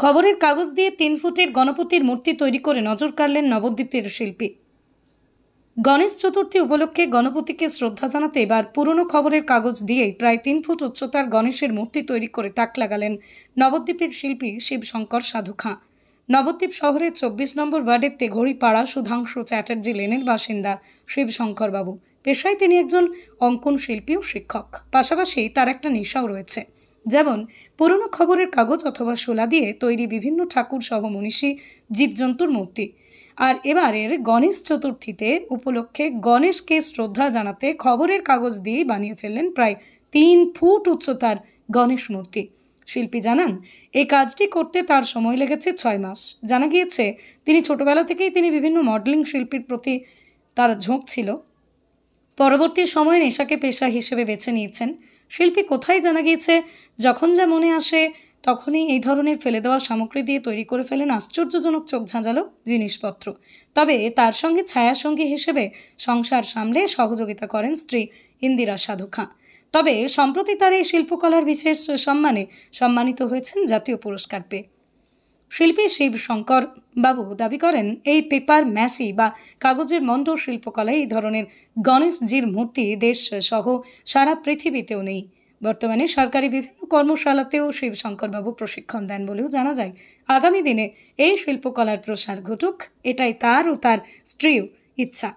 খবরের কাগজ দিয়ে 3 ফুটের গণপতির মূর্তি তৈরি করে নজর কাড়লেন নবদ্বীপের শিল্পী। গণেশ চতুর্থী উপলক্ষে গণপতিকে শ্রদ্ধা জানাতে এবার পুরনো খবরের কাগজ দিয়ে প্রায় 3 ফুট উচ্চতার গণেশের মূর্তি তৈরি করে তাক লাগালেন নবদ্বীপের শিল্পী শিবশঙ্কর সাধু খাঁ। নবদ্বীপ শহরের 24 নম্বর ওয়ার্ডের তেঘড়িপাড়া সুধাংশু চ্যাটার্জি লেনের বাসিন্দা শিবশঙ্কর বাবু। পেশায় তিনি একজন অঙ্কন শিল্পী ও শিক্ষক, পাশাপাশি তার একটা নেশাও রয়েছে, যেমন পুরনো খবরের কাগজ অথবা শোলা দিয়ে তৈরি বিভিন্ন ঠাকুর সহ মনীষী জীবজন্তুর মূর্তি। আর এবারের গণেশ চতুর্থীতে উপলক্ষে গণেশকে শ্রদ্ধা জানাতে খবরের কাগজ দিয়ে বানিয়ে ফেললেন প্রায় 3 ফুট উচ্চতার গণেশ মূর্তি। শিল্পী জানান, এই কাজটি করতে তার সময় লেগেছে 6 মাস। জানা গিয়েছে তিনি ছোটবেলা থেকেই বিভিন্ন মডেলিং শিল্পীর প্রতি তার ঝোঁক ছিল। পরবর্তী সময়ে নেশাকে পেশা হিসেবে বেছে নিয়েছেন শিল্পী। কোথায় জানা গিয়েছে যখন যা মনে আসে তখনই এই ধরনের ফেলে দেওয়া সামগ্রী দিয়ে তৈরি করে ফেলেন আশ্চর্যজনক চোখ ঝাঁঝালো জিনিসপত্র। তবে তার সঙ্গে ছায়াসঙ্গী হিসেবে সংসার সামলে সহযোগিতা করেন স্ত্রী ইন্দিরা সাধু খাঁ। তবে সম্প্রতি তার এই শিল্পকলার বিশেষ সম্মানে সম্মানিত হয়েছেন জাতীয় পুরস্কার পেয়ে। শিল্পী শিবশঙ্কর বাবু দাবি করেন, এই পেপার ম্যাসি বা কাগজের মন্ড শিল্পকলায় এই ধরনের গণেশজির মূর্তি দেশ সহ সারা পৃথিবীতেও নেই। বর্তমানে সরকারি বিভিন্ন কর্মশালাতেও শিবশঙ্কর বাবু প্রশিক্ষণ দেন বলেও জানা যায়। আগামী দিনে এই শিল্পকলার প্রসার ঘটুক, এটাই তার ও তার স্ত্রীর ইচ্ছা।